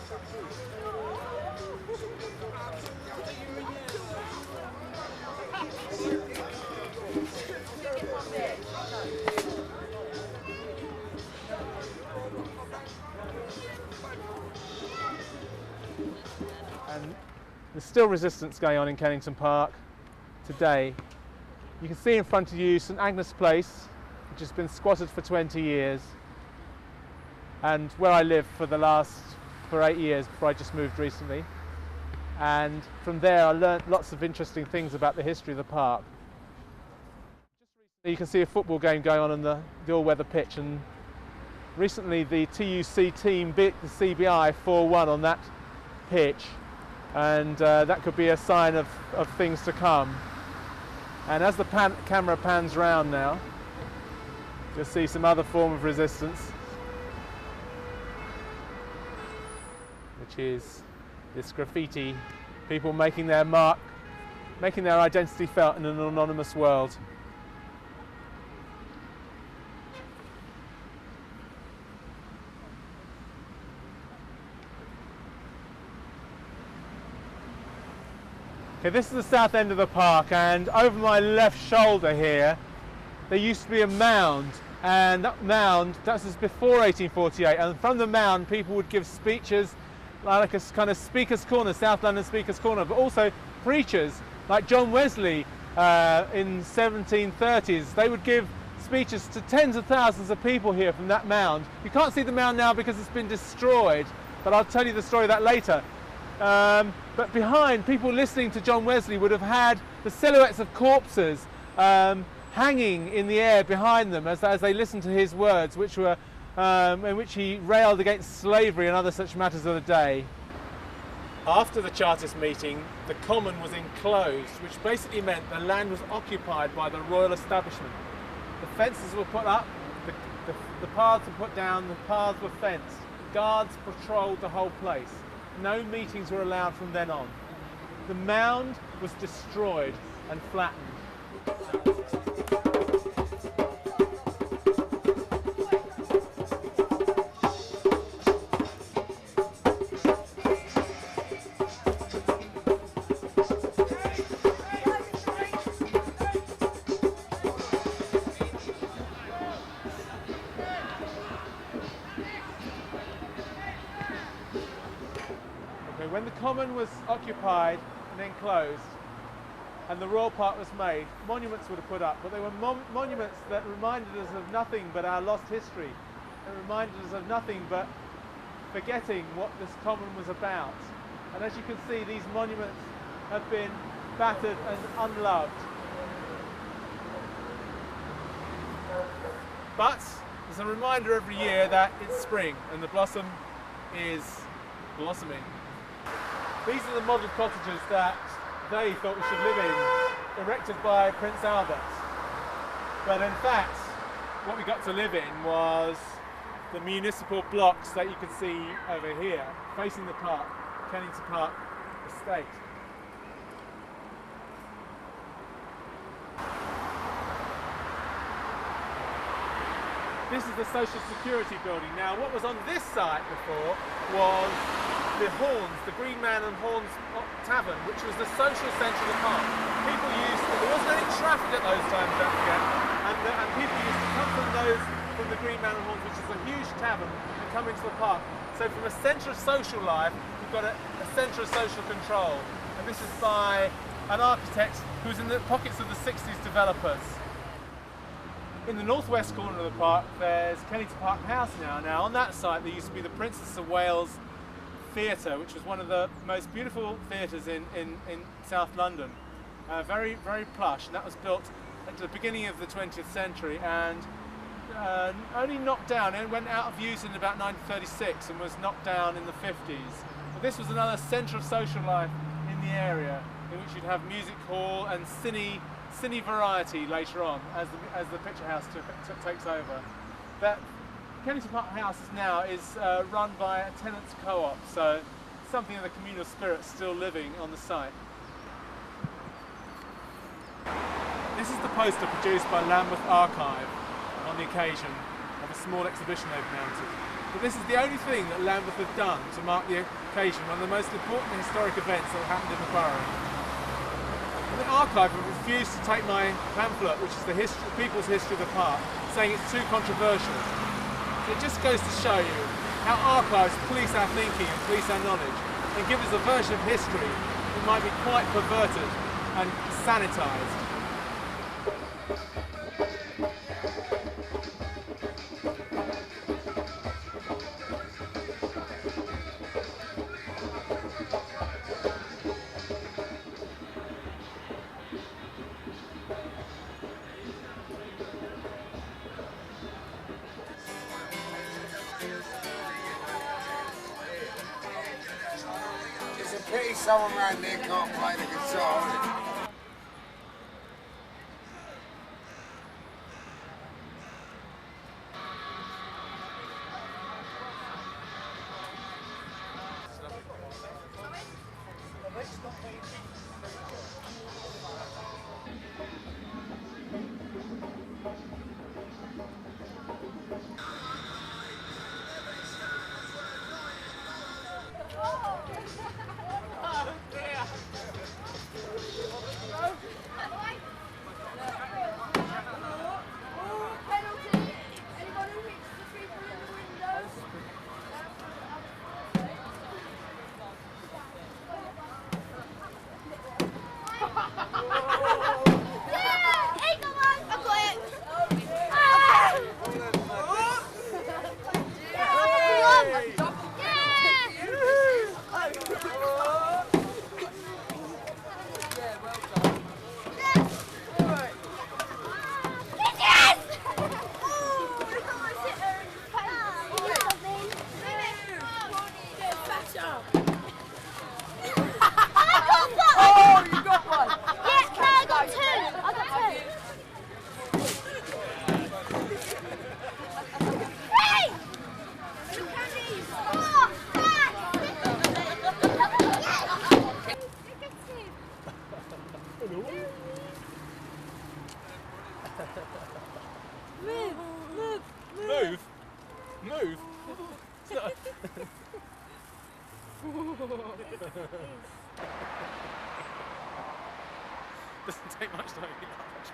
And there's still resistance going on in Kennington Park today. You can see in front of you St Agnes Place, which has been squatted for 20 years, and where I lived for 8 years before I just moved recently. And from there I learnt lots of interesting things about the history of the park. You can see a football game going on the all-weather pitch, and recently the TUC team beat the CBI 4-1 on that pitch, and that could be a sign of things to come. And as the camera pans round now, you'll see some other form of resistance, which is this graffiti, people making their mark, making their identity felt in an anonymous world. Okay, this is the south end of the park, and over my left shoulder here there used to be a mound, and that mound, that was before 1848, and from the mound people would give speeches like a kind of speaker's corner, South London speaker's corner, but also preachers like John Wesley in 1730s. They would give speeches to tens of thousands of people here from that mound. You can't see the mound now because it's been destroyed, but I'll tell you the story of that later. But behind, people listening to John Wesley would have had the silhouettes of corpses hanging in the air behind them as they listened to his words, which were in which he railed against slavery and other such matters of the day. After the Chartist meeting, the Common was enclosed, which basically meant the land was occupied by the royal establishment. The fences were put up, the paths were put down, the paths were fenced. Guards patrolled the whole place. No meetings were allowed from then on. The mound was destroyed and flattened. When the Common was occupied and enclosed and the Royal Park was made, monuments were put up, but they were monuments that reminded us of nothing but our lost history. They reminded us of nothing but forgetting what this Common was about. And as you can see, these monuments have been battered and unloved. But there's a reminder every year that it's spring and the blossom is blossoming. These are the model cottages that they thought we should live in, erected by Prince Albert. But in fact, what we got to live in was the municipal blocks that you can see over here, facing the park, Kennington Park estate. This is the Social Security building. Now, what was on this site before was the Horns, the Green Man and Horns Tavern, which was the social centre of the park. People used, there wasn't any traffic at those times, don't forget, and people used to come from the Green Man and Horns, which is a huge tavern, and come into the park. So from a centre of social life, we've got a centre of social control. And this is by an architect who's in the pockets of the 60s developers. In the northwest corner of the park, there's Kennington Park House now. Now, on that site, there used to be the Princess of Wales Theatre, which was one of the most beautiful theatres in South London. Very, very plush, and that was built at the beginning of the 20th century and only knocked down. It went out of use in about 1936 and was knocked down in the 50s. But this was another centre of social life in the area, in which you'd have music hall and cine variety later on as the picture house takes over. But Kennington Park House is run by a tenants co-op, so something of the communal spirit still living on the site. This is the poster produced by Lambeth Archive on the occasion of a small exhibition they've mounted. But this is the only thing that Lambeth have done to mark the occasion, one of the most important historic events that happened in the borough. And the archive have refused to take my pamphlet, which is the people's history of the park, saying it's too controversial. So it just goes to show you how archives police our thinking and police our knowledge, and give us a version of history that might be quite perverted and sanitised. Pity someone around there can't play the guitar. Move? Doesn't take much time to get that much.